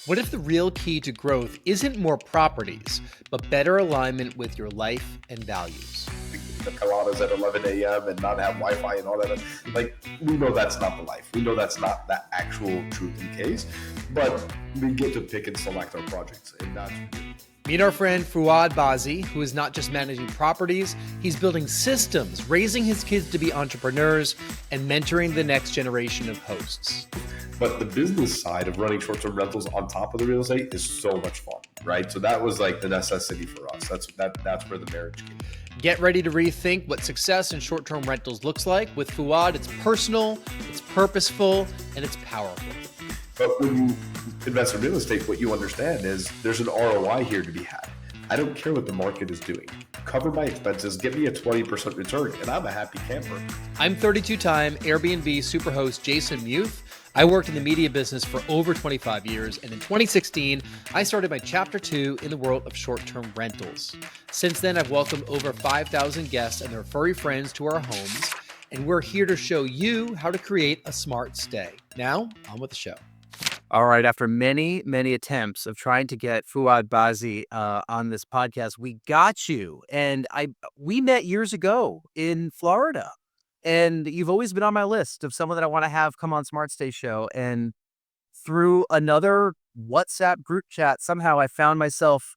What if the real key to growth isn't more properties, but better alignment with your life and values? The coladas at 11 a.m. and not have Wi-Fi and all that. Like, we know that's not the life. We know that's not the actual truth and case, but we get to pick and select our projects, and that's Meet our friend Fouad Bazzi, who is not just managing properties, he's building systems, raising his kids to be entrepreneurs, and mentoring the next generation of hosts. But the business side of running short-term rentals on top of the real estate is so much fun, right? So that was like the necessity for us. That's where the marriage came. Get ready to rethink what success in short-term rentals looks like. With Fouad, it's personal, it's purposeful, and it's powerful. But when you invest in real estate, what you understand is there's an ROI here to be had. I don't care what the market is doing. Cover my expenses, give me a 20% return, and I'm a happy camper. I'm 32-time Airbnb superhost Jason Muth. I worked in the media business for over 25 years, and in 2016, I started my Chapter 2 in the world of short-term rentals. Since then, I've welcomed over 5,000 guests and their furry friends to our homes, and we're here to show you how to create a smart stay. Now, on with the show. All right. After many, many attempts of trying to get Fouad Bazzi on this podcast, we got you. And we met years ago in Florida. And you've always been on my list of someone that I want to have come on Smart Stay Show. And through another WhatsApp group chat, somehow I found myself,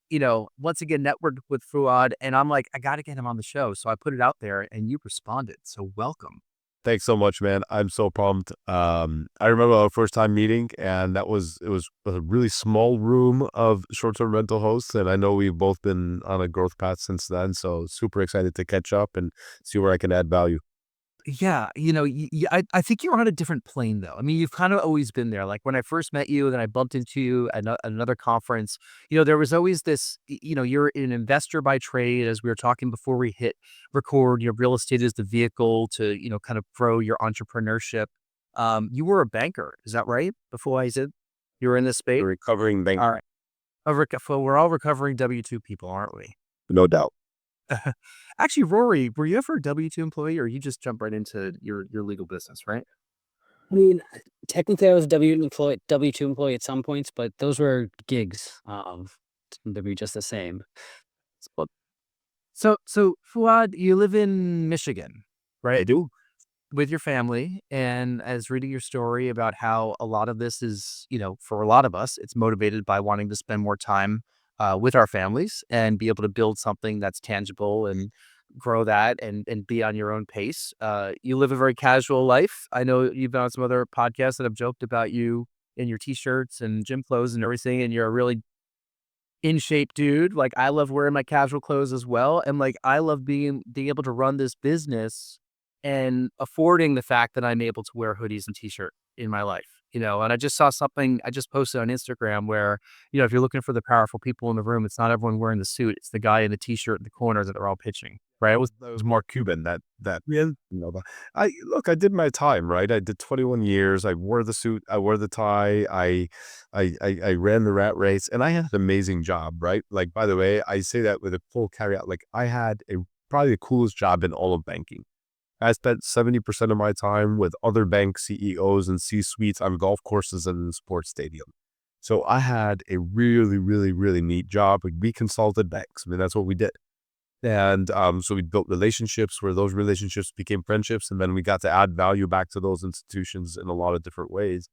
once again, networked with Fouad. And I'm like, I got to get him on the show. So I put it out there and you responded. So welcome. Thanks so much, man. I'm so pumped. I remember our first time meeting, and it was a really small room of short-term rental hosts, and I know we've both been on a growth path since then. So super excited to catch up and see where I can add value. Yeah, I think you're on a different plane, though. I mean, you've kind of always been there. Like when I first met you, then I bumped into you at another conference. There was always this, you're an investor by trade, as we were talking before we hit record. Your real estate is the vehicle to, kind of grow your entrepreneurship. You were a banker, is that right? Before I said you were in this space? A recovering banker. All right. We're all recovering W-2 people, aren't we? No doubt. Actually, Rory, were you ever a W-2 employee, or you just jumped right into your legal business, right? I mean, technically I was a W-2 employee at some points, but those were gigs. They'd be just the same. So Fouad, you live in Michigan, right? I do. With your family, and as reading your story about how a lot of this is, for a lot of us, it's motivated by wanting to spend more time with our families and be able to build something that's tangible and grow that and be on your own pace. You live a very casual life. I know you've been on some other podcasts that have joked about you in your t-shirts and gym clothes and everything, and you're a really in shape dude. Like, I love wearing my casual clothes as well. And like, I love being able to run this business and affording the fact that I'm able to wear hoodies and t-shirt in my life. And I just saw something I just posted on Instagram where, if you're looking for the powerful people in the room, it's not everyone wearing the suit. It's the guy in the t-shirt in the corner that they're all pitching. Right. That was Mark Cuban. I did my time, right? I did 21 years. I wore the suit. I wore the tie. I ran the rat race, and I had an amazing job, right? Like, by the way, I say that with a full caveat. Like, I had probably the coolest job in all of banking. I spent 70% of my time with other bank CEOs and C-suites on golf courses and in sports stadiums. So I had a really, really, really neat job. We consulted banks. I mean, that's what we did. And so we built relationships where those relationships became friendships. And then we got to add value back to those institutions in a lot of different ways.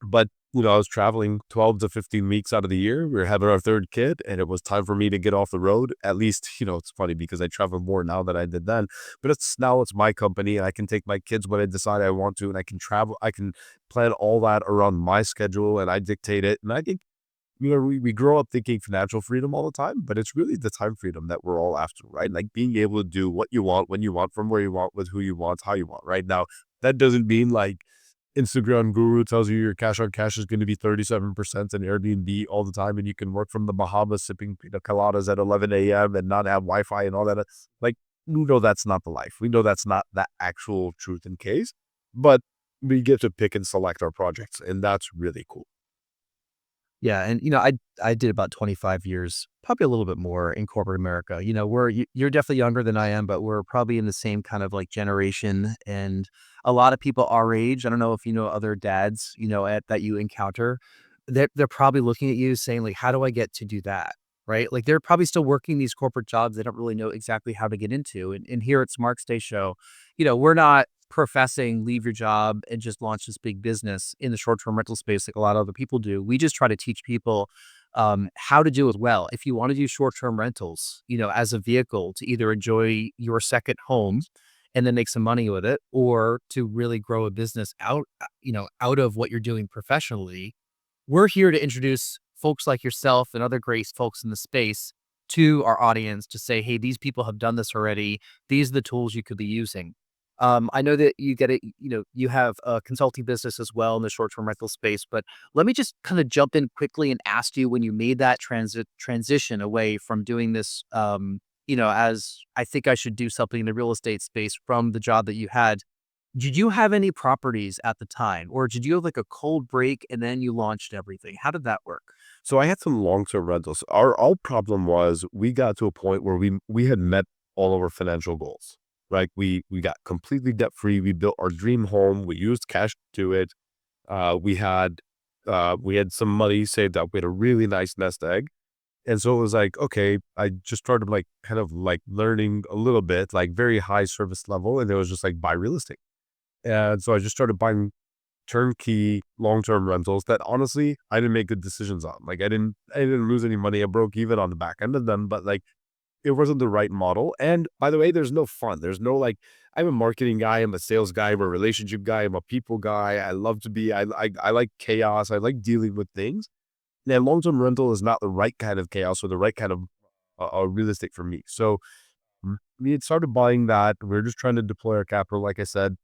But I was traveling 12 to 15 weeks out of the year. We were having our third kid, and it was time for me to get off the road. At least, it's funny because I travel more now than I did then. But now it's my company, and I can take my kids when I decide I want to, and I can travel. I can plan all that around my schedule, and I dictate it. And I think, we grow up thinking financial freedom all the time, but it's really the time freedom that we're all after, right? Like being able to do what you want, when you want, from where you want, with who you want, how you want, right? Now, that doesn't mean like Instagram guru tells you your cash on cash is going to be 37% in Airbnb all the time, and you can work from the Bahamas sipping pina coladas at 11 a.m. and not have Wi-Fi and all that. Like, we know that's not the life. We know that's not the actual truth and case, but we get to pick and select our projects, and that's really cool. Yeah, and I did about 25 years, probably a little bit more in corporate America. You're definitely younger than I am, but we're probably in the same kind of like generation. And a lot of people our age, I don't know if you know other dads, that you encounter, they're probably looking at you saying like, how do I get to do that? Right? Like they're probably still working these corporate jobs they don't really know exactly how to get into. And here at Smart Stay Show, we're not professing leave your job and just launch this big business in the short-term rental space like a lot of other people do. We just try to teach people how to do it well. If you want to do short-term rentals, as a vehicle to either enjoy your second home and then make some money with it, or to really grow a business out of what you're doing professionally, we're here to introduce folks like yourself and other great folks in the space to our audience to say, hey, these people have done this already. These are the tools you could be using. I know that you get it, you have a consulting business as well in the short-term rental space, but let me just kind of jump in quickly and ask you when you made that transition away from doing this, as I think I should do something in the real estate space from the job that you had. Did you have any properties at the time, or did you have like a cold break and then you launched everything? How did that work? So I had some long-term rentals. Our problem was we got to a point where we had met all of our financial goals. Right? We got completely debt free. We built our dream home. We used cash to do it. We had some money saved up. We had a really nice nest egg. And so it was like, okay, I just started like kind of like learning a little bit, like very high service level. And it was just like buy real estate. And so I just started buying turnkey long-term rentals that honestly I didn't make good decisions on. Like I didn't lose any money. I broke even on the back end of them, but like it wasn't the right model. And by the way, there's no fun. There's no like, I'm a marketing guy, I'm a sales guy, I'm a relationship guy, I'm a people guy. I love to be, I like chaos. I like dealing with things. And long-term rental is not the right kind of chaos or the right kind of real estate for me. So we had started buying that. We were just trying to deploy our capital, like I said.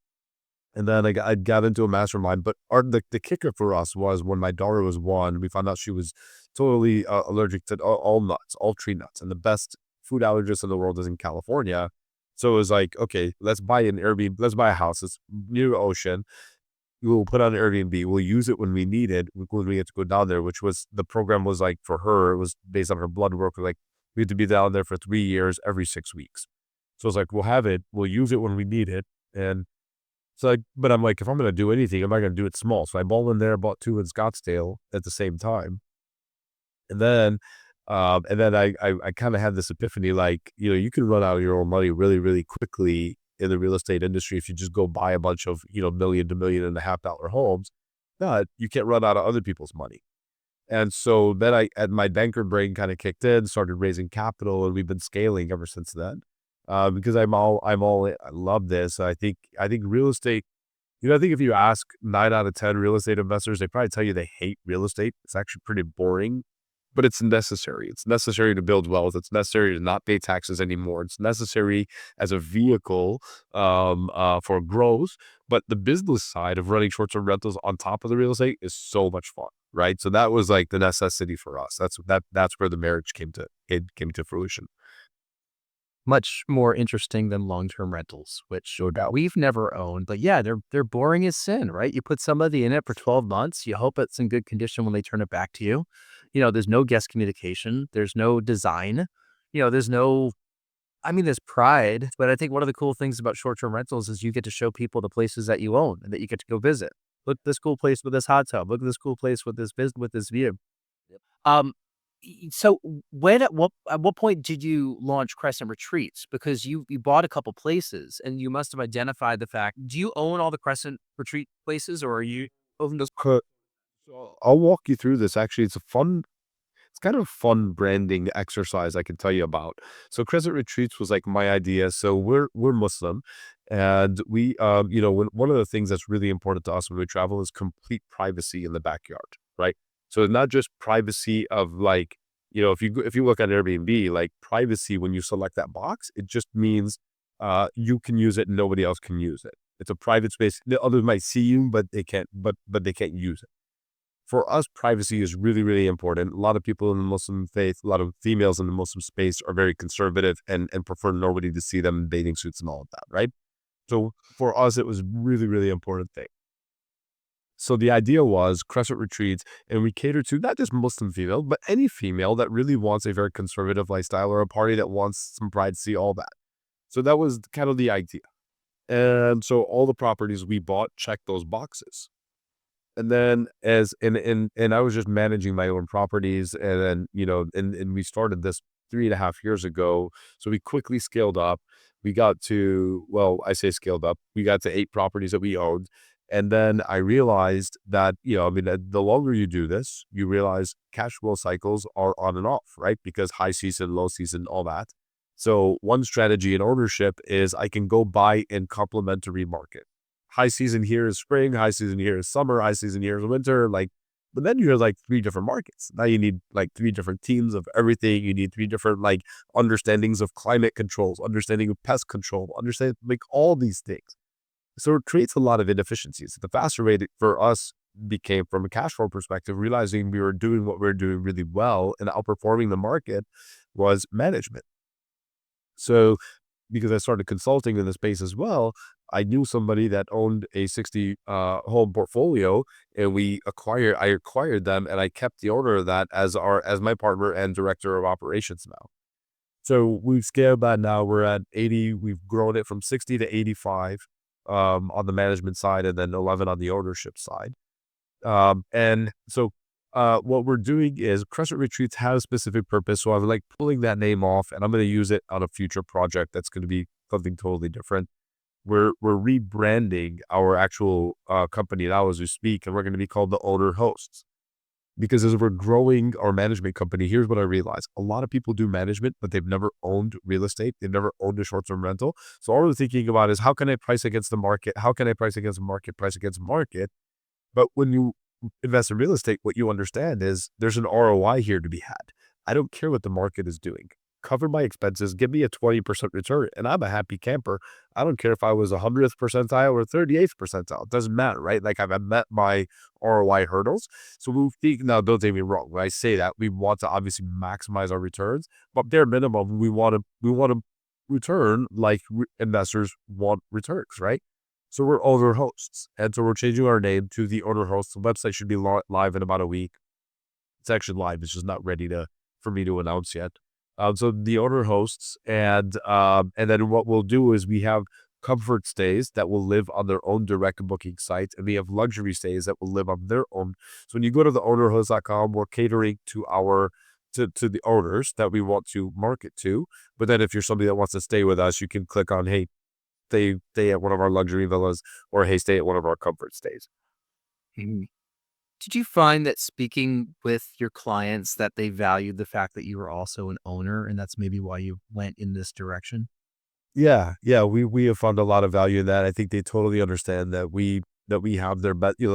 And then I got into a mastermind, but the kicker for us was when my daughter was 1, we found out she was totally allergic to all nuts, all tree nuts, and the best food allergist in the world is in California. So it was like, okay, let's buy an Airbnb, let's buy a house. It's near the ocean. We'll put on an Airbnb. We'll use it when we need it, when we get to go down there, which was the program was like for her, it was based on her blood work. Like we had to be down there for 3 years, every 6 weeks. So it's like, we'll have it, we'll use it when we need it. And so, but I'm like, if I'm going to do anything, I'm not going to do it small. So I balled in there, bought 2 in Scottsdale at the same time. And then I kind of had this epiphany, like, you can run out of your own money really, really quickly in the real estate industry if you just go buy a bunch of, $1 to $1.5 million homes. But you can't run out of other people's money. And so then my banker brain kind of kicked in, started raising capital, and we've been scaling ever since then. Because I love this. I think real estate, I think if you ask 9 out of 10 real estate investors, they probably tell you they hate real estate. It's actually pretty boring, but it's necessary. It's necessary to build wealth. It's necessary to not pay taxes anymore. It's necessary as a vehicle for growth. But the business side of running short-term rentals on top of the real estate is so much fun, right? So that was like the necessity for us. That's where the marriage came to fruition. Much more interesting than long-term rentals, which No doubt. we've never owned. But yeah, they're boring as sin, right? You put somebody in it for 12 months, you hope it's in good condition when they turn it back to you. There's no guest communication, there's no design, there's no, I mean, there's pride, but I think one of the cool things about short-term rentals is you get to show people the places that you own and that you get to go visit. Look at this cool place with this hot tub. Look at this cool place with this view. Um, so at what point did you launch Crescent Retreats? Because you bought a couple places and you must have identified the fact. Do you own all the Crescent Retreat places, or are you own those? So I'll walk you through this. Actually, it's kind of fun branding exercise I can tell you about. So Crescent Retreats was like my idea. So we're Muslim, and we one of the things that's really important to us when we travel is complete privacy in the backyard, right? So it's not just privacy of like, if you look at Airbnb, like privacy when you select that box, it just means you can use it and nobody else can use it. It's a private space. The others might see you, but they can't they can't use it. For us, privacy is really, really important. A lot of people in the Muslim faith, a lot of females in the Muslim space are very conservative and prefer nobody to see them in bathing suits and all of that, right? So for us, it was really, really important thing. So the idea was Crescent retreats, and we cater to not just Muslim female, but any female that really wants a very conservative lifestyle or a party that wants some privacy, all that. So that was kind of the idea. And so all the properties we bought checked those boxes. And then and I was just managing my own properties, and then, and we started this 3.5 years ago. So we quickly scaled up. We got to, well, I say scaled up. We got to 8 properties that we owned. And then I realized that, the longer you do this, you realize cash flow cycles are on and off, right? Because high season, low season, all that. So one strategy in ownership is I can go buy in complementary market. High season here is spring, high season here is summer, high season here is winter. But then you have 3 different markets. Now you need 3 different teams of everything. You need 3 different understandings of climate controls, understanding of pest control, understand all these things. So it creates a lot of inefficiencies. The faster way for us became, from a cash flow perspective, realizing we were doing what we were doing really well and outperforming the market, was management. So because I started consulting in the space as well, I knew somebody that owned a 60 home portfolio, and I acquired them, and I kept the owner of that as my partner and director of operations now. So we've scaled that now. We're at 80. We've grown it from 60 to 85 on the management side, and then 11 on the ownership side. And so what we're doing is Crescent Retreats have a specific purpose. So I'm pulling that name off, and I'm going to use it on a future project that's going to be something totally different. We're rebranding our actual company now as we speak, and we're going to be called the Owner Hosts. Because as we're growing our management company, here's what I realized. A lot of people do management, but they've never owned real estate. They've never owned a short-term rental. So all we're thinking about is, how can I price against the market? How can I price against the market, price against the market? But when you invest in real estate, what you understand is there's an ROI here to be had. I don't care what the market is doing. Cover my expenses, give me a 20% return, and I'm a happy camper. I don't care if I was 100th percentile or 38th percentile. It doesn't matter, right? I've met my ROI hurdles. So we think, now don't take me wrong, when I say that, we want to obviously maximize our returns, but bare minimum, we want to return like investors want returns, right? So we're Owner Hosts, and so we're changing our name to the Owner Hosts. The website should be live in about a week. It's actually live. It's just not ready for me to announce yet. So the Owner Hosts, and then what we'll do is we have comfort stays that will live on their own direct booking site, and we have luxury stays that will live on their own. So when you go to the ownerhost.com, we're catering to to the owners that we want to market to. But then if you're somebody that wants to stay with us, you can click on, hey, stay at one of our luxury villas, or hey, stay at one of our comfort stays. Did you find that speaking with your clients that they valued the fact that you were also an owner, and that's maybe why you went in this direction? Yeah, we have found a lot of value in that. I think they totally understand that we have their best. We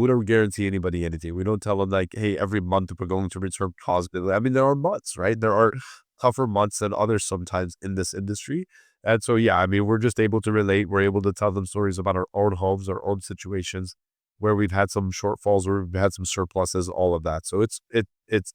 don't guarantee anybody anything. We don't tell them hey, every month we're going to return positively. I mean, there are months, right? There are tougher months than others sometimes in this industry. And so, yeah, I mean, we're just able to relate. We're able to tell them stories about our own homes, our own situations, where we've had some shortfalls, where we've had some surpluses, all of that. So it's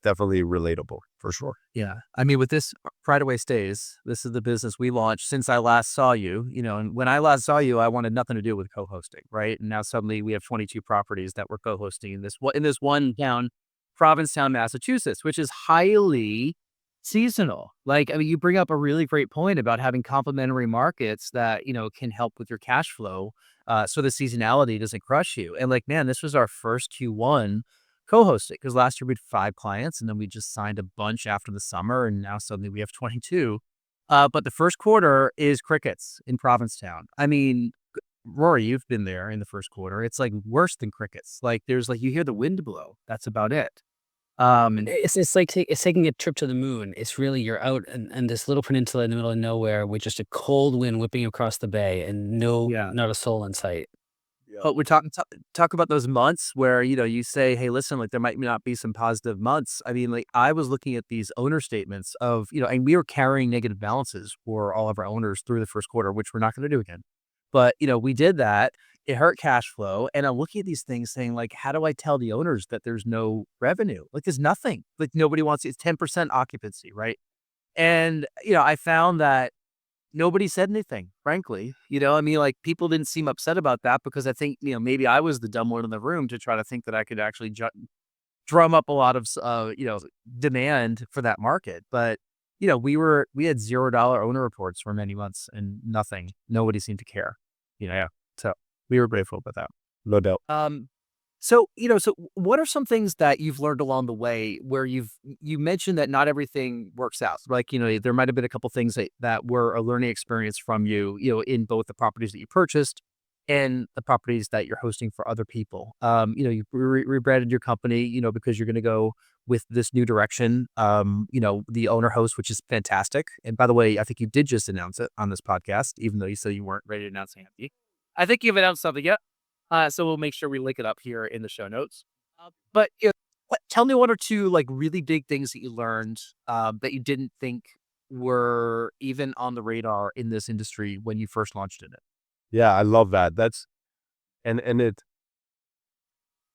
definitely relatable for sure. Yeah. I mean, with this Pride Away Stays, this is the business we launched since I last saw you, and when I last saw you, I wanted nothing to do with co-hosting, right? And now suddenly we have 22 properties that we're co-hosting in this one town, Provincetown, Massachusetts, which is highly seasonal. I mean, you bring up a really great point about having complementary markets that, can help with your cash flow. So the seasonality doesn't crush you. And man, this was our first Q1 co-hosting, because last year we had 5 clients, and then we just signed a bunch after the summer, and now suddenly we have 22. But the first quarter is crickets in Provincetown. I mean, Rory, you've been there in the first quarter. It's worse than crickets. There's you hear the wind blow. That's about it. It's like it's taking a trip to the moon. It's really, you're out in this little peninsula in the middle of nowhere with just a cold wind whipping across the bay, and not a soul in sight. But we're talking talk about those months where, you say, hey, listen, there might not be some positive months. I mean, I was looking at these owner statements of, and we were carrying negative balances for all of our owners through the first quarter, which we're not going to do again. But, we did that. It hurt cash flow. And I'm looking at these things saying, how do I tell the owners that there's no revenue? There's nothing. Nobody wants it. It's 10% occupancy, right? And, I found that nobody said anything, frankly. I mean, like, people didn't seem upset about that because I think, maybe I was the dumb one in the room to try to think that I could actually drum up a lot of, demand for that market. But, we had $0 owner reports for many months and nothing. Nobody seemed to care. Yeah. So we were grateful about that. No doubt. So what are some things that you've learned along the way where you mentioned that not everything works out? Like, there might have been a couple things that were a learning experience from you, in both the properties that you purchased and the properties that you're hosting for other people. You rebranded your company, because you're going to go with this new direction, the owner host, which is fantastic. And by the way, I think you did just announce it on this podcast, even though you said you weren't ready to announce it yet. I think you've announced something yet. So we'll make sure we link it up here in the show notes. But tell me one or two like really big things that you learned that you didn't think were even on the radar in this industry when you first launched in it. Yeah, I love that. And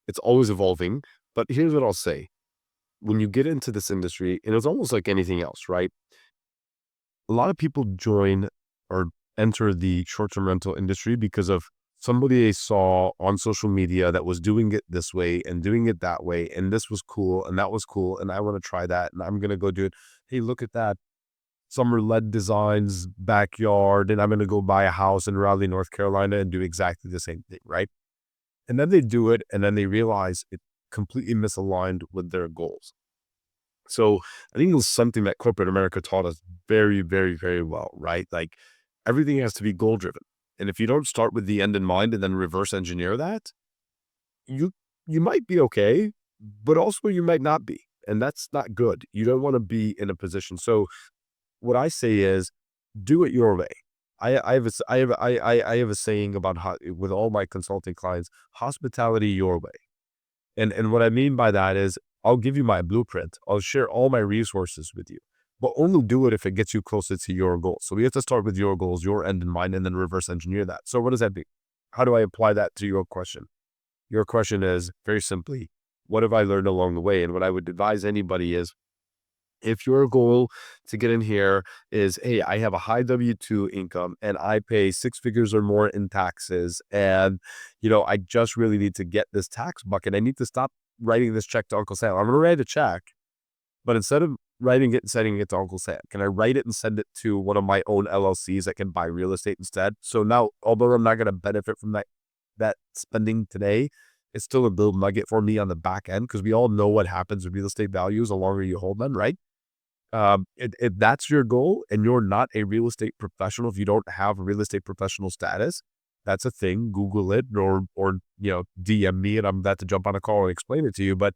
it's always evolving. But here's what I'll say. When you get into this industry, and it's almost like anything else, right? A lot of people join or enter the short-term rental industry because of somebody they saw on social media that was doing it this way and doing it that way, and this was cool and that was cool, and I want to try that, and I'm gonna go do it. Hey, look at that Summer LED Designs backyard, and I'm gonna go buy a house in Raleigh, North Carolina, and do exactly the same thing, right? And then they do it, and then they realize it completely misaligned with their goals. So I think it was something that corporate America taught us very, very, very well, right? Like everything has to be goal driven. And if you don't start with the end in mind and then reverse engineer that, you might be okay, but also you might not be. And that's not good. You don't want to be in a position. So what I say is do it your way. I have a saying about how, with all my consulting clients, hospitality your way. And what I mean by that is I'll give you my blueprint. I'll share all my resources with you, but only do it if it gets you closer to your goals. So we have to start with your goals, your end in mind, and then reverse engineer that. So what does that mean? How do I apply that to your question? Your question is very simply, what have I learned along the way? And what I would advise anybody is, if your goal to get in here is, hey, I have a high W-2 income and I pay 6 figures or more in taxes, and I just really need to get this tax bucket. I need to stop writing this check to Uncle Sam. I'm going to write a check, but instead of writing it and sending it to Uncle Sam, can I write it and send it to one of my own LLCs that can buy real estate instead? So now, although I'm not going to benefit from that spending today, it's still a build nugget for me on the back end, because we all know what happens with real estate values the longer you hold them, right? If that's your goal and you're not a real estate professional, if you don't have a real estate professional status, that's a thing. Google it or DM me, and I'm about to jump on a call and explain it to you. But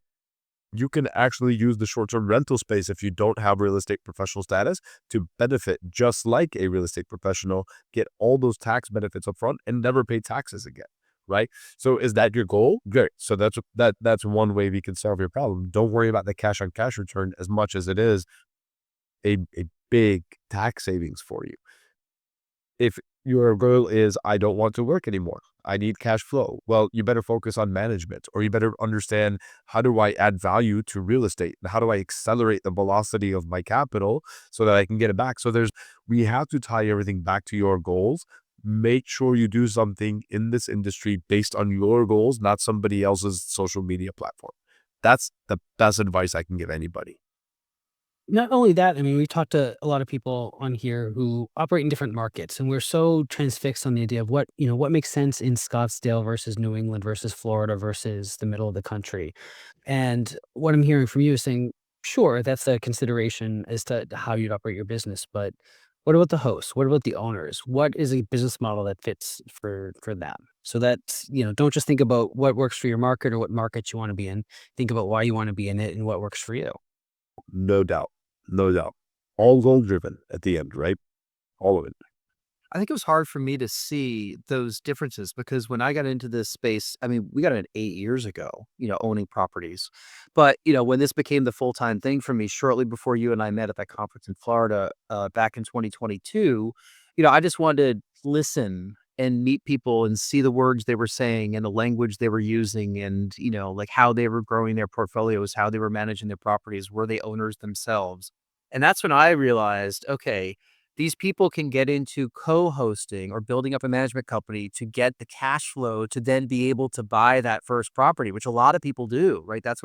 you can actually use the short-term rental space if you don't have real estate professional status to benefit just like a real estate professional, get all those tax benefits up front and never pay taxes again. Right? So is that your goal? Great. So that's one way we can solve your problem. Don't worry about the cash on cash return as much as it is a big tax savings for you. If your goal is, I don't want to work anymore, I need cash flow, well, you better focus on management, or you better understand, how do I add value to real estate? And how do I accelerate the velocity of my capital so that I can get it back? So we have to tie everything back to your goals. Make sure you do something in this industry based on your goals, not somebody else's social media platform. That's the best advice I can give anybody. Not only that, I mean, we've talked to a lot of people on here who operate in different markets, and we're so transfixed on the idea of what makes sense in Scottsdale versus New England versus Florida versus the middle of the country. And what I'm hearing from you is saying, sure, that's a consideration as to how you'd operate your business, but what about the hosts? What about the owners? What is a business model that fits for them? So that's, don't just think about what works for your market or what market you want to be in. Think about why you want to be in it and what works for you. No doubt. No doubt. All goal driven at the end, right? All of it. I think it was hard for me to see those differences because when I got into this space, I mean, we got in 8 years ago, owning properties. But, when this became the full-time thing for me, shortly before you and I met at that conference in Florida back in 2022, I just wanted to listen and meet people and see the words they were saying and the language they were using and, like how they were growing their portfolios, how they were managing their properties, were they owners themselves? And that's when I realized, okay, these people can get into co-hosting or building up a management company to get the cash flow to then be able to buy that first property, which a lot of people do, right? That's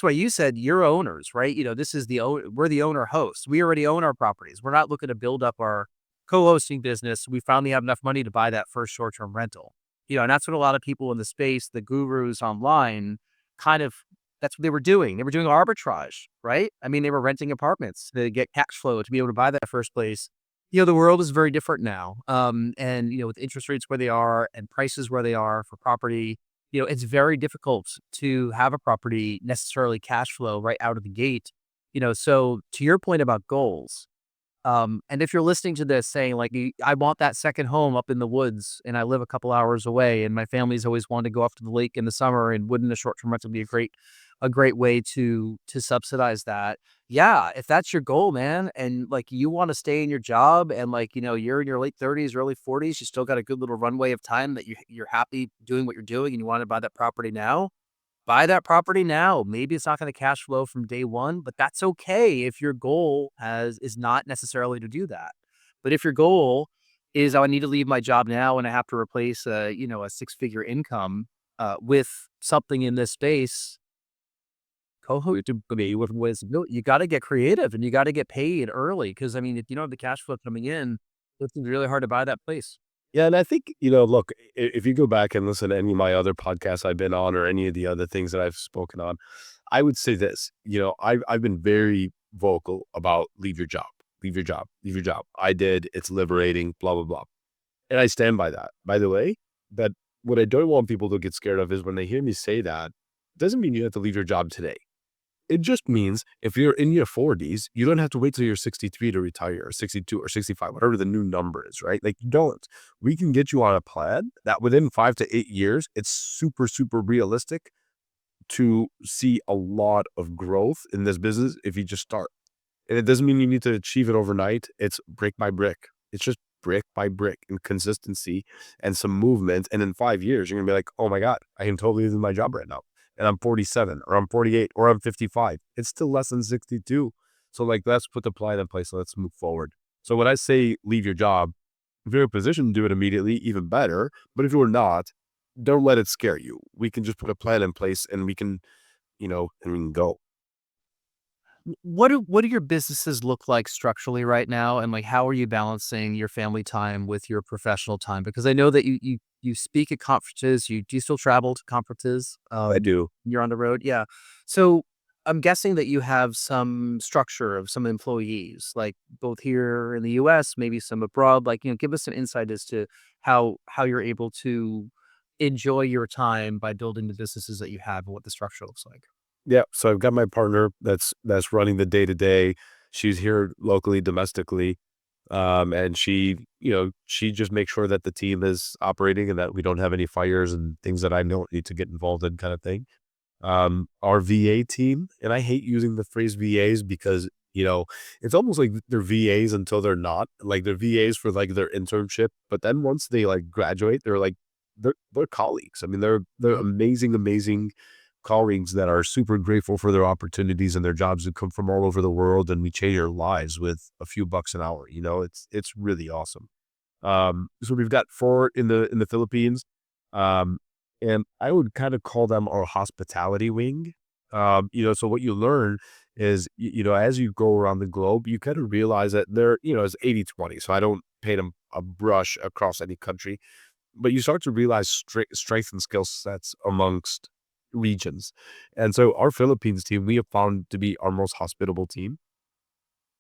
why you said you're owners, right? We're the owner hosts. We already own our properties. We're not looking to build up our co-hosting business. We finally have enough money to buy that first short-term rental. And that's what a lot of people in the space, the gurus online, kind of, that's what they were doing. They were doing arbitrage, right? I mean, they were renting apartments to get cash flow to be able to buy that first place. The world is very different now. And, with interest rates where they are and prices where they are for property, it's very difficult to have a property necessarily cash flow right out of the gate. So to your point about goals, and if you're listening to this saying like, I want that second home up in the woods and I live a couple hours away and my family's always wanted to go off to the lake in the summer, and wouldn't a short-term rental be a great way to subsidize that? Yeah, if that's your goal, man, and like you want to stay in your job and like, you're in your late 30s, early 40s, you still got a good little runway of time that you're happy doing what you're doing and you want to buy that property now. Buy that property now. Maybe it's not going to cash flow from day one, but that's okay if your goal is not necessarily to do that. But if your goal is, I need to leave my job now and I have to replace a six-figure income with something in this space, co-host to be with wisdom. You got to get creative and you got to get paid early, because I mean, if you don't have the cash flow coming in, it's really hard to buy that place. Yeah, and I think, look, if you go back and listen to any of my other podcasts I've been on or any of the other things that I've spoken on, I would say this, I've been very vocal about leave your job, leave your job, leave your job. I did, it's liberating, blah, blah, blah. And I stand by that. By the way, but what I don't want people to get scared of is when they hear me say that, it doesn't mean you have to leave your job today. It just means if you're in your 40s, you don't have to wait till you're 63 to retire, or 62 or 65, whatever the new number is, right? Like, you don't. We can get you on a plan that within 5 to 8 years, it's super, super realistic to see a lot of growth in this business if you just start. And it doesn't mean you need to achieve it overnight. It's brick by brick. It's just brick by brick and consistency and some movement. And in 5 years, you're going to be like, oh my God, I can totally do my job right now. And I'm 47 or I'm 48 or I'm 55. It's still less than 62. So like, let's put the plan in place. Let's move forward. So when I say leave your job, if you're in a position to do it immediately, even better. But if you're not, don't let it scare you. We can just put a plan in place and we can, and we can go. What do your businesses look like structurally right now? And like, how are you balancing your family time with your professional time? Because I know that you speak at conferences. Do you still travel to conferences? I do. You're on the road. Yeah. So I'm guessing that you have some structure of some employees, like both here in the US, maybe some abroad. Like, give us an insight as to how you're able to enjoy your time by building the businesses that you have and what the structure looks like. Yeah. So I've got my partner that's running the day to day. She's here locally, domestically. And she just makes sure that the team is operating and that we don't have any fires and things that I don't need to get involved in, kind of thing. Our VA team, and I hate using the phrase VAs because, it's almost like they're VAs until they're not. Like, they're VAs for like their internship, but then once they like graduate, they're colleagues. I mean, they're amazing colleagues that are super grateful for their opportunities and their jobs that come from all over the world, and we change our lives with a few bucks an hour. It's really awesome. So we've got 4 in the Philippines, and I would kind of call them our hospitality wing. So what you learn is, as you go around the globe, you kind of realize that it's 80-20. So I don't paint a brush across any country, but you start to realize strengths and skill sets amongst regions. And so our Philippines team, we have found to be our most hospitable team.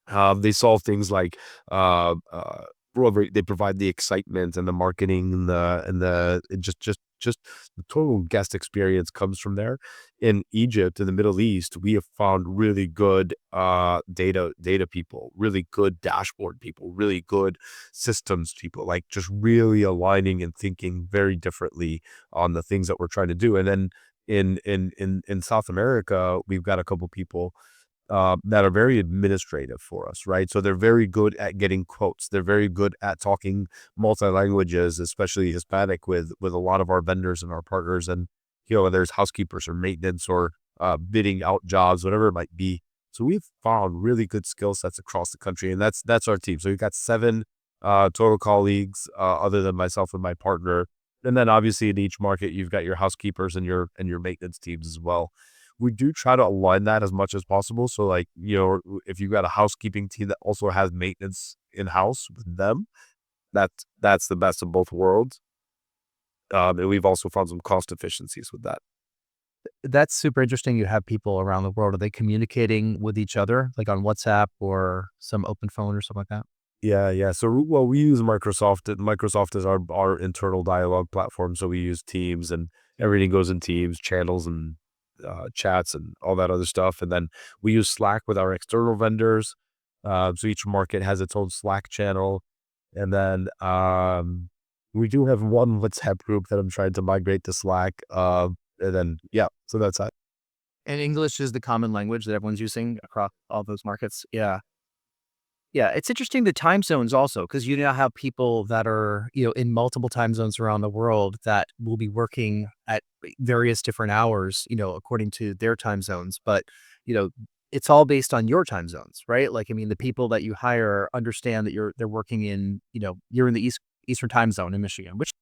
They solve things like they provide the excitement and the marketing and just the total guest experience comes from there. In Egypt, in the Middle East, we have found really good data people, really good dashboard people, really good systems people, like just really aligning and thinking very differently on the things that we're trying to do. And then in South America, we've got a couple people that are very administrative for us, right? So they're very good at getting quotes. They're very good at talking multi-languages, especially Hispanic, with a lot of our vendors and our partners. And, whether it's housekeepers or maintenance or bidding out jobs, whatever it might be, So we've found really good skill sets across the country, and that's our team. So we've got 7 total colleagues, other than myself and my partner. And then obviously in each market, you've got your housekeepers and your maintenance teams as well. We do try to align that as much as possible. So like, if you've got a housekeeping team that also has maintenance in-house with them, that's the best of both worlds. And we've also found some cost efficiencies with that. That's super interesting. You have people around the world. Are they communicating with each other, like on WhatsApp or some open phone or something like that? Yeah, yeah. So, well, we use Microsoft. Microsoft is our internal dialogue platform. So we use Teams, and everything goes in Teams, channels and chats and all that other stuff. And then we use Slack with our external vendors. So each market has its own Slack channel. And then we do have one WhatsApp group that I'm trying to migrate to Slack. And then, yeah, so that's it. And English is the common language that everyone's using across all those markets. Yeah. Yeah, it's interesting the time zones also, because you now have people that are, in multiple time zones around the world that will be working at various different hours, according to their time zones. But, you know, it's all based on your time zones, right? Like, I mean, the people that you hire understand that they're working in, you're in the Eastern time zone in Michigan, which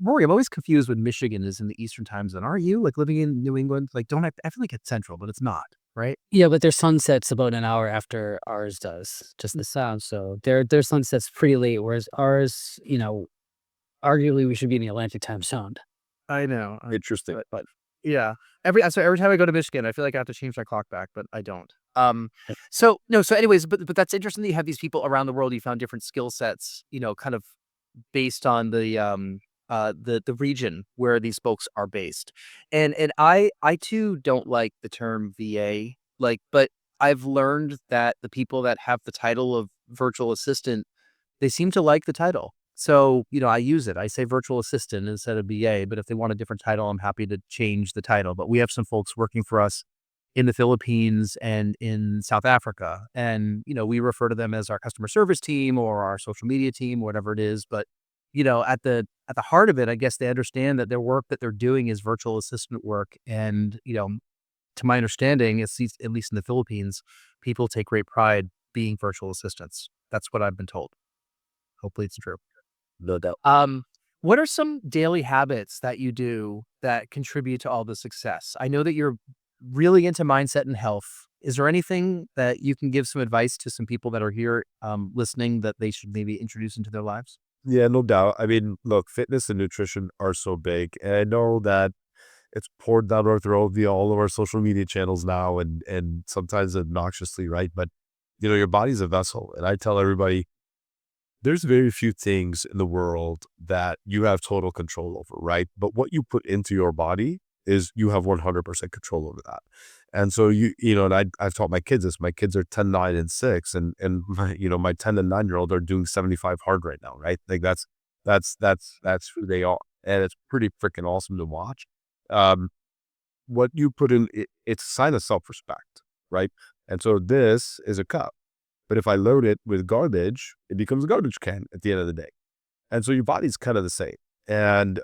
Rory, I'm always confused when Michigan is in the Eastern time zone. Are you like living in New England? Like, I feel like it's central, but it's not, right? Yeah, but their sunset's about an hour after ours does, just the sound. So their sunset's pretty late, whereas ours, arguably we should be in the Atlantic time zone. I know. Interesting. But yeah, every time I go to Michigan, I feel like I have to change my clock back, but I don't. So no, so anyways, but that's interesting that you have these people around the world. You found different skill sets, kind of based on the region where these folks are based. And I too don't like the term VA, but I've learned that the people that have the title of virtual assistant, they seem to like the title. So, I use it. I say virtual assistant instead of VA, but if they want a different title, I'm happy to change the title. But we have some folks working for us in the Philippines and in South Africa. And, we refer to them as our customer service team or our social media team, whatever it is. But, at the heart of it, I guess they understand that their work that they're doing is virtual assistant work. And, to my understanding, at least in the Philippines, people take great pride being virtual assistants. That's what I've been told. Hopefully it's true. No doubt. What are some daily habits that you do that contribute to all the success? I know that you're really into mindset and health. Is there anything that you can give some advice to some people that are here listening that they should maybe introduce into their lives? Yeah, no doubt. I mean, look, fitness and nutrition are so big. And I know that it's poured down our throat via all of our social media channels now, and sometimes obnoxiously, right? But, your body's a vessel. And I tell everybody, there's very few things in the world that you have total control over, right? But what you put into your body is you have 100% control over that. And so and I've taught my kids this. My kids are 10, 9, and 6, and my 10 and 9-year-old are doing 75 hard right now, right? Like that's who they are, and it's pretty freaking awesome to watch. What you put in, it's a sign of self-respect, right? And so this is a cup. But if I load it with garbage, it becomes a garbage can at the end of the day. And so your body's kind of the same. And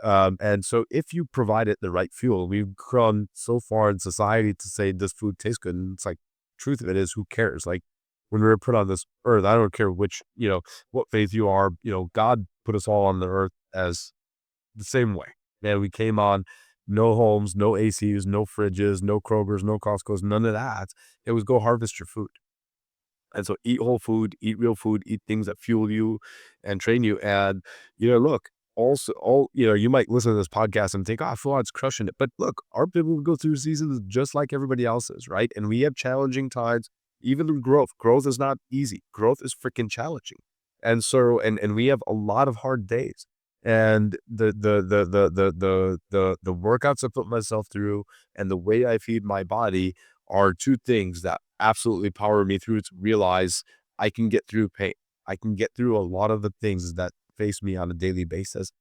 so if you provide it the right fuel, we've gone so far in society to say this food tastes good. And it's like, truth of it is, who cares? Like, when we were put on this earth, I don't care what faith you are, God put us all on the earth as the same way. And we came on, no homes, no ACs, no fridges, no Kroger's, no Costco's, none of that. It was go harvest your food. And so eat whole food, eat real food, eat things that fuel you and train you. And, look, also, you might listen to this podcast and think, Fouad's crushing it. But look, our people go through seasons just like everybody else's, right? And we have challenging times, even in growth. Growth is not easy. Growth is freaking challenging. And so, and we have a lot of hard days. And the workouts I put myself through and the way I feed my body are two things that absolutely power me through to realize I can get through pain. I can get through a lot of the things that face me on a daily basis.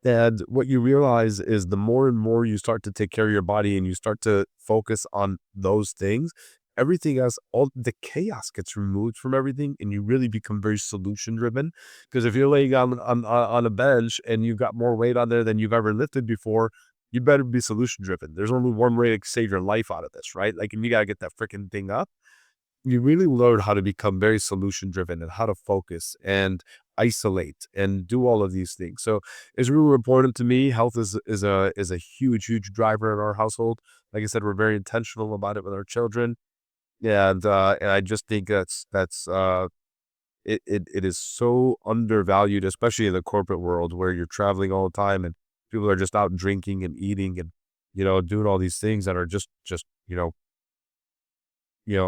And what you realize is the more and more you start to take care of your body and you start to focus on those things, everything else, all the chaos gets removed from everything, and you really become very solution driven. Because if you're laying on a bench and you've got more weight on there than you've ever lifted before, you better be solution driven. There's only one way to save your life out of this, right? Like, and you got to get that freaking thing up. you really learn how to become very solution driven and how to focus and isolate and do all of these things. So it's really important to me. Health is a huge driver in our household. Like I said, we're very intentional about it with our children. And I just think it is so undervalued, especially in the corporate world where you're traveling all the time and people are just out drinking and eating and, doing all these things that are just,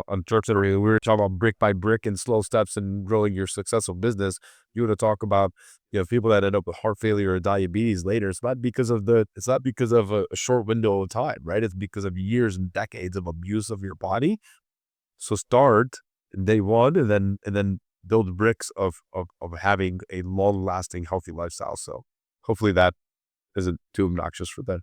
unfortunately, we were talking about brick by brick and slow steps and growing your successful business. You want to talk about, people that end up with heart failure or diabetes later. It's not because of a short window of time, right? It's because of years and decades of abuse of your body. So start day one and then build bricks of having a long lasting, healthy lifestyle. So hopefully that isn't too obnoxious for them.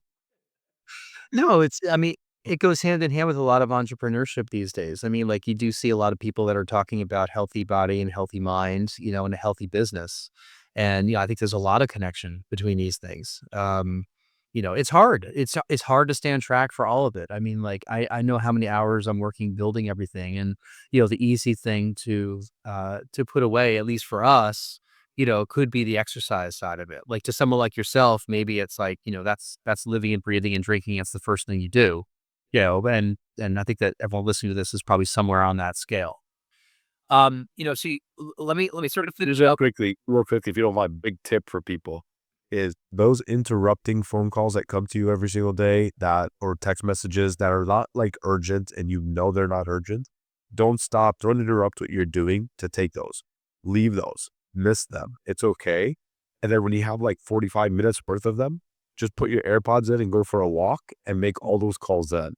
No, I mean, it goes hand in hand with a lot of entrepreneurship these days. I mean, like you do see a lot of people that are talking about healthy body and healthy mind, and a healthy business. And, I think there's a lot of connection between these things. It's hard. It's hard to stay on track for all of it. I mean, like I know how many hours I'm working building everything, and the easy thing to put away, at least for us, could be the exercise side of it. Like to someone like yourself, maybe it's like, that's living and breathing and drinking. It's the first thing you do, and I think that everyone listening to this is probably somewhere on that scale. Let me sort of finish Just up. real quickly, if you don't mind, big tip for people is those interrupting phone calls that come to you every single day or text messages that are not like urgent and they're not urgent. Don't interrupt what you're doing to take those. Leave those. Miss them. It's okay. And then when you have like 45 minutes worth of them, just put your AirPods in and go for a walk and make all those calls then.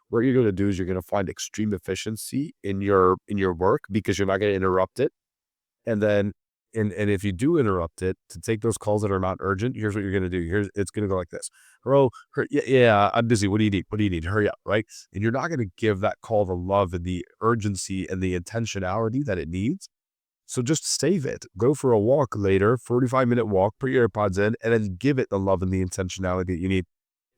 What you're going to do is you're going to find extreme efficiency in your work because you're not going to interrupt it. And then and if you do interrupt it to take those calls that are not urgent, here's what you're going to do. It's going to go like this. Hello, yeah, I'm busy. What do you need? What do you need? Hurry up, right? And you're not going to give that call the love and the urgency and the intentionality that it needs. So just save it. Go for a walk later, 45-minute walk, put your AirPods in, and then give it the love and the intentionality that you need.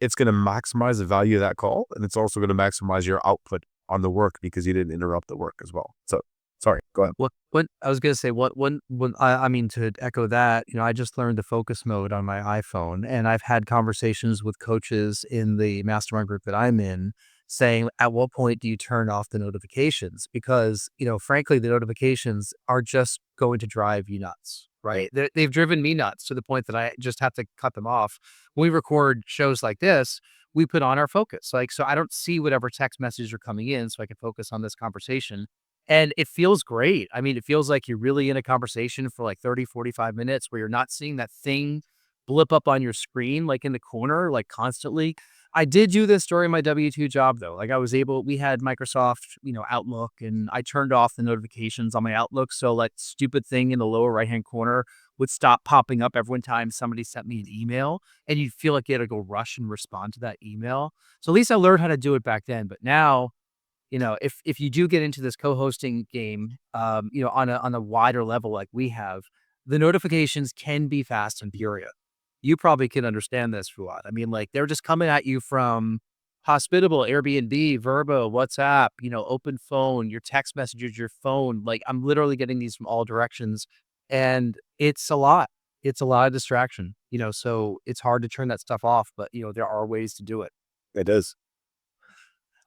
It's going to maximize the value of that call, and it's also going to maximize your output on the work because you didn't interrupt the work as well. So, sorry, go ahead. What I was gonna say, I mean, to echo that, I just learned the focus mode on my iPhone, and I've had conversations with coaches in the mastermind group that I'm in, saying, at what point do you turn off the notifications? Because, frankly, the notifications are just going to drive you nuts, right? They've driven me nuts to the point that I just have to cut them off. When we record shows like this, we put on our focus, like, so I don't see whatever text messages are coming in, so I can focus on this conversation. And it feels great. I mean, it feels like you're really in a conversation for like 30, 45 minutes where you're not seeing that thing blip up on your screen, like in the corner, like constantly. I did do this during my W-2 job though. Like we had Microsoft, Outlook, and I turned off the notifications on my Outlook. So like stupid thing in the lower right-hand corner would stop popping up every time somebody sent me an email, and you'd feel like you had to go rush and respond to that email. So at least I learned how to do it back then. But now, if you do get into this co-hosting game, on a wider level like we have, the notifications can be fast and furious. You probably can understand this, Fouad. I mean, like they're just coming at you from Hospitable, Airbnb, Verbo, WhatsApp, open phone, your text messages, your phone. Like I'm literally getting these from all directions, and it's a lot. It's a lot of distraction, so it's hard to turn that stuff off, but there are ways to do it. It is.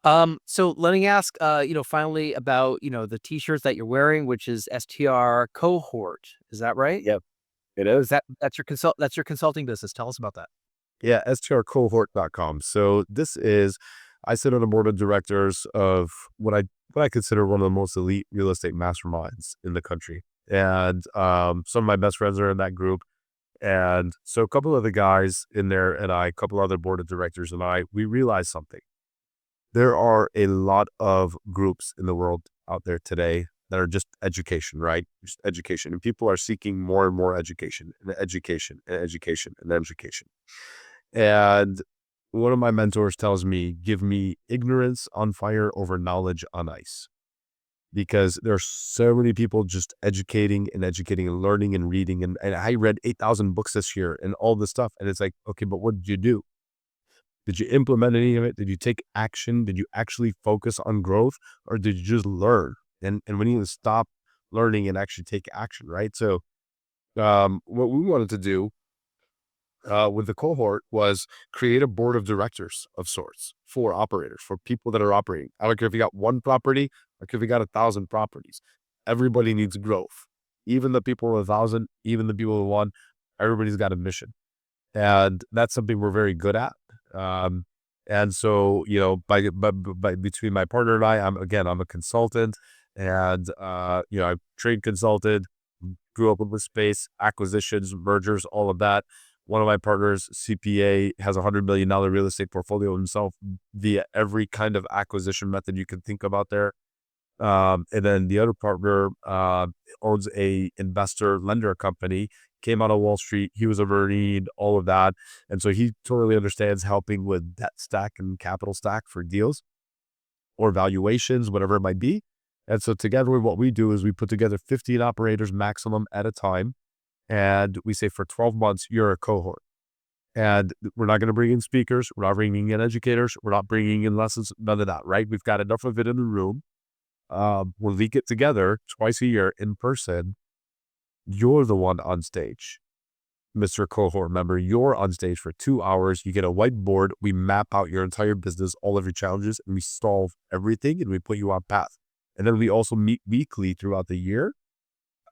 So let me ask, finally about, the t-shirts that you're wearing, which is STR cohort. Is that right? Yep, it Is is. that's your consulting business. Tell us about that. Yeah, strcohort.com. So I sit on the board of directors of what I consider one of the most elite real estate masterminds in the country. And some of my best friends are in that group. And so a couple of the guys in there and a couple other board of directors and we realized something. There are a lot of groups in the world out there today that are just education, right? Just education. And people are seeking more and more education and education and education and education. And one of my mentors tells me, give me ignorance on fire over knowledge on ice. Because there's so many people just educating and learning and reading. And I read 8,000 books this year and all this stuff. And it's like, okay, but what did you do? Did you implement any of it? Did you take action? Did you actually focus on growth? Or did you just learn? and we need to stop learning and actually take action, right? So what we wanted to do with the cohort was create a board of directors of sorts for operators, for people that are operating. I don't care if you got one property, I don't care if you got 1,000 properties. Everybody needs growth. Even the people with 1,000, even the people with one, everybody's got a mission. And that's something we're very good at. And so, by between my partner and I, I'm a consultant, and I've trade consulted, grew up in the space, acquisitions, mergers, all of that. One of my partners, CPA, has $100 million real estate portfolio himself via every kind of acquisition method you can think about there. And then the other partner owns a investor lender company, came out of Wall Street. He was a Marine, all of that. And so he totally understands helping with debt stack and capital stack for deals or valuations, whatever it might be. And so together, what we do is we put together 15 operators maximum at a time. And we say for 12 months, you're a cohort. And we're not going to bring in speakers. We're not bringing in educators. We're not bringing in lessons, none of that, right? We've got enough of it in the room. When we get together twice a year in person, you're the one on stage, Mr. Cohort member. You're on stage for 2 hours. You get a whiteboard. We map out your entire business, all of your challenges, and we solve everything, and we put you on path. And then we also meet weekly throughout the year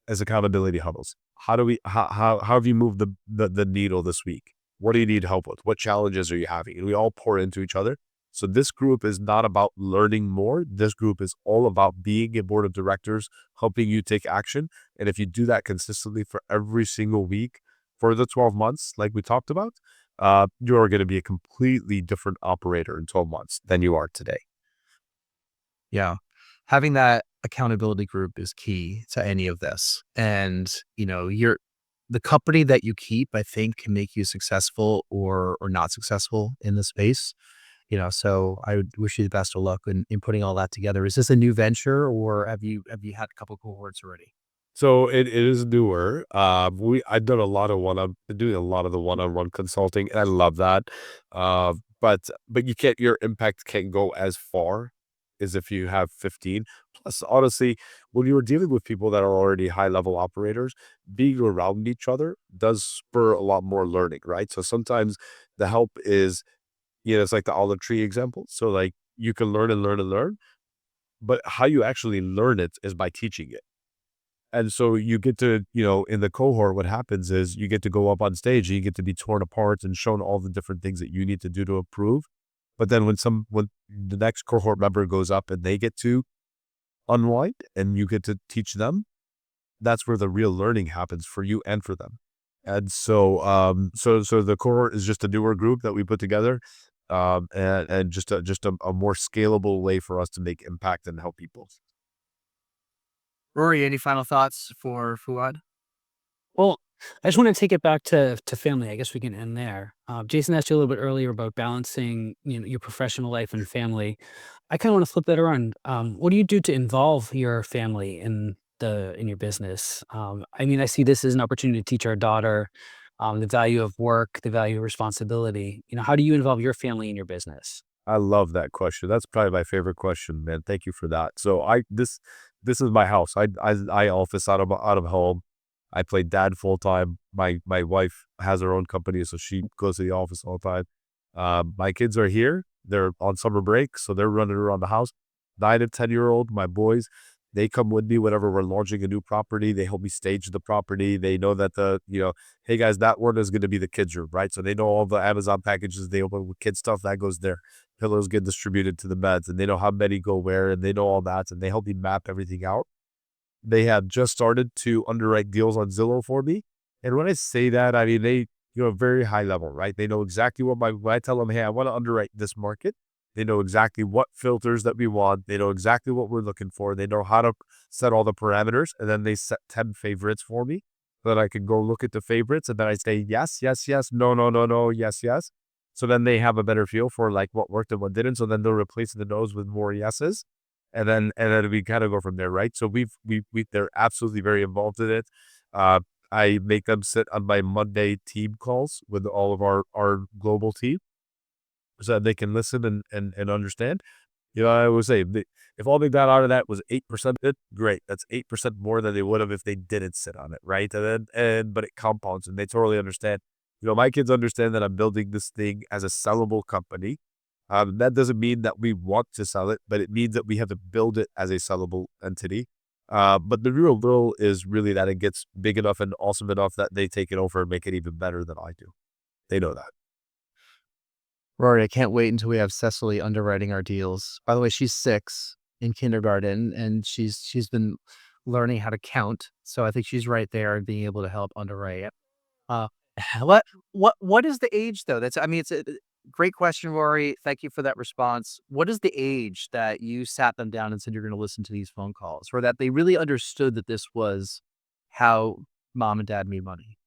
as accountability huddles. How have you moved the needle this week? What do you need help with? What challenges are you having? And we all pour into each other. So this group is not about learning more. This group is all about being a board of directors, helping you take action. And if you do that consistently for every single week for the 12 months, like we talked about, you're going to be a completely different operator in 12 months than you are today. Yeah. Having that accountability group is key to any of this. And, the company that you keep, I think, can make you successful or not successful in the space. So I would wish you the best of luck in putting all that together. Is this a new venture, or have you had a couple cohorts already? So it is newer. I've done a lot of been doing a lot of the one-on-one consulting, and I love that. But your impact can't go as far as if you have 15. Plus, honestly, when you're dealing with people that are already high-level operators, being around each other does spur a lot more learning, right? So sometimes the help is, it's like the olive tree example. So like you can learn and learn and learn, but how you actually learn it is by teaching it. And so you get to, in the cohort, what happens is you get to go up on stage and you get to be torn apart and shown all the different things that you need to do to improve. But then when the next cohort member goes up and they get to unwind and you get to teach them, that's where the real learning happens for you and for them. And so, so the cohort is just a newer group that we put together, and just a more scalable way for us to make impact and help people. Rory, any final thoughts for Fouad? Well, I just want to take it back to family. I guess we can end there. Jason asked you a little bit earlier about balancing, your professional life and family. I kind of want to flip that around. What do you do to involve your family in your business? I see this as an opportunity to teach our daughter the value of work, the value of responsibility. How do you involve your family in your business? I love that question. That's probably my favorite question, man. Thank you for that. So this is my house. I office out of home. I play dad full time. My wife has her own company, so she goes to the office all the time. My kids are here. They're on summer break, so they're running around the house. 9 and 10-year-old, my boys, they come with me whenever we're launching a new property. They help me stage the property. They know that hey guys, that one is going to be the kids' room, right? So they know all the Amazon packages they open with kid stuff that goes there. Pillows get distributed to the beds, and they know how many go where, and they know all that, and they help me map everything out. They have just started to underwrite deals on Zillow for me. And when I say that, I mean, they, very high level, right? They know exactly when I tell them, hey, I want to underwrite this market. They know exactly what filters that we want. They know exactly what we're looking for. They know how to set all the parameters. And then they set 10 favorites for me so that I can go look at the favorites. And then I say, yes, yes, yes, no, no, no, no, yes, yes. So then they have a better feel for like what worked and what didn't. So then they'll replace the no's with more yeses. And then we kind of go from there, right? So they're absolutely very involved in it. I make them sit on my Monday team calls with all of our global team so that they can listen and understand. I would say if all they got out of that was 8%, great. That's 8% more than they would have if they didn't sit on it, right? But it compounds, and they totally understand. My kids understand that I'm building this thing as a sellable company. That doesn't mean that we want to sell it, but it means that we have to build it as a sellable entity. But the real goal is really that it gets big enough and awesome enough that they take it over and make it even better than I do. They know that. Rory, I can't wait until we have Cecily underwriting our deals. By the way, she's 6 in kindergarten, and she's been learning how to count. So I think she's right there and being able to help underwrite it. Uh, what is the age though? It's a great question, Rory. Thank you for that response. What is the age that you sat them down and said you're going to listen to these phone calls, or that they really understood that this was how mom and dad made money?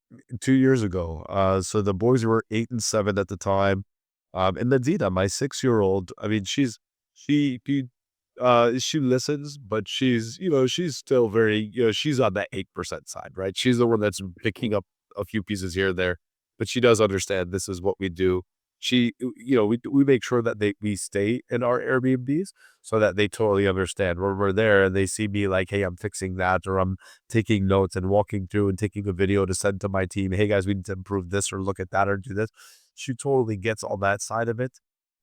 2 years ago. So the boys were 8 and 7 at the time. And Nadina, my 6-year-old, I mean, she listens, but she's still very, she's on that 8% side, right? She's the one that's picking up a few pieces here and there, but she does understand this is what we do. We make sure that we stay in our Airbnbs so that they totally understand when we're there and they see me like, hey, I'm fixing that, or I'm taking notes and walking through and taking a video to send to my team. Hey guys, we need to improve this or look at that or do this. She totally gets all that side of it.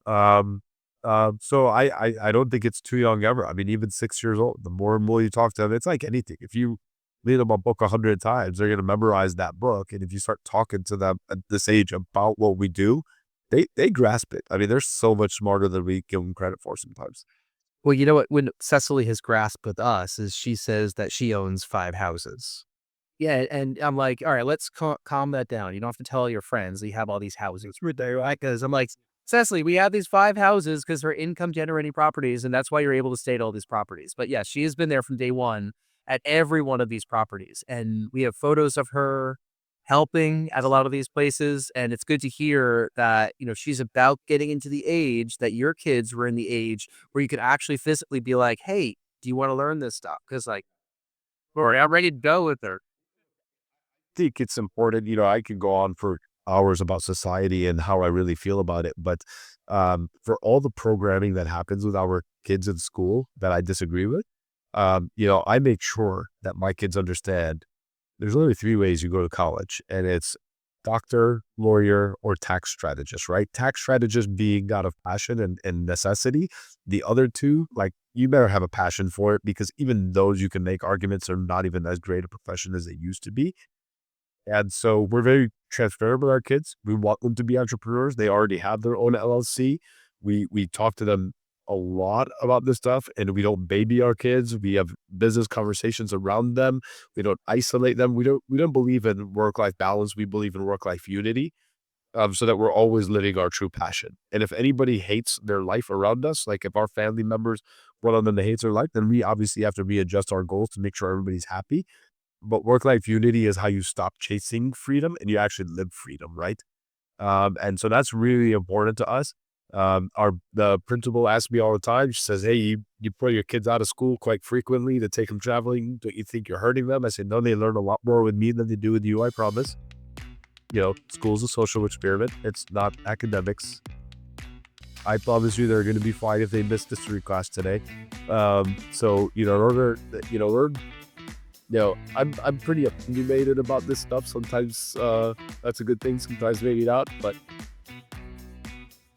So I don't think it's too young ever. I mean, even 6 years old, the more and more you talk to them, it's like anything. If you read them a book 100 times, they're going to memorize that book. And if you start talking to them at this age about what we do, they grasp it. I mean, they're so much smarter than we give them credit for sometimes. Well, you know what? When Cecily has grasped with us is she says that she owns 5 houses. Yeah, and I'm like, all right, let's calm that down. You don't have to tell your friends that you have all these houses. Because I'm like, Cecily, we have these 5 houses because they're income generating properties, and that's why you're able to stay at all these properties. But yeah, she has been there from day one at every one of these properties. And we have photos of her helping at a lot of these places. And it's good to hear that, she's about getting into the age that your kids were in, the age where you could actually physically be like, hey, do you want to learn this stuff? Because Rory, I'm ready to go with her. I think it's important, I could go on for hours about society and how I really feel about it. But for all the programming that happens with our kids in school that I disagree with, I make sure that my kids understand there's only 3 ways you go to college, and it's doctor, lawyer, or tax strategist, right? Tax strategist being out of passion and necessity. The other 2, like, you better have a passion for it, because even those you can make arguments are not even as great a profession as they used to be. And so we're very transparent with our kids. We want them to be entrepreneurs. They already have their own LLC. We talk to them a lot about this stuff, and we don't baby our kids. We have business conversations around them. We don't isolate them. We don't believe in work-life balance. We believe in work-life unity, so that we're always living our true passion. And if anybody hates their life around us, like if our family members, one of them that hates their life, then we obviously have to readjust our goals to make sure everybody's happy. But work-life unity is how you stop chasing freedom and you actually live freedom, right? And so that's really important to us. The principal asks me all the time. She says, hey, you put your kids out of school quite frequently to take them traveling. Don't you think you're hurting them? I said, no, they learn a lot more with me than they do with you, I promise. School's a social experiment. It's not academics. I promise you they're going to be fine if they miss the history class today. So, in order, learn. I'm pretty opinionated about this stuff. Sometimes that's a good thing. Sometimes maybe not. But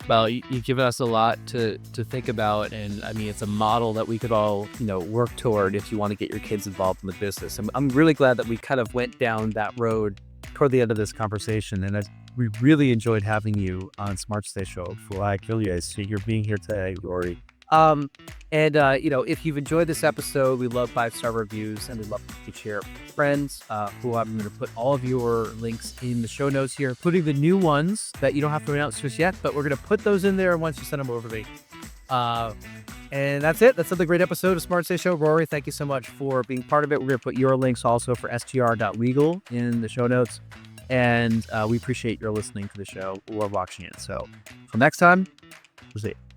well, you've given us a lot to think about, and I mean, it's a model that we could all work toward if you want to get your kids involved in the business. I'm really glad that we kind of went down that road toward the end of this conversation, and we really enjoyed having you on Smart Stay Show. Like, really, I see you're being here today, Rory. If you've enjoyed this episode, we love 5-star reviews, and we love to share with friends, who I'm going to put all of your links in the show notes here, including the new ones that you don't have to announce to us yet, but we're going to put those in there once you send them over to me. And that's it. That's another great episode of Smart Stay Show. Rory, thank you so much for being part of it. We're going to put your links also for str.legal in the show notes. And we appreciate your listening to the show or watching it. So until next time, we'll see you.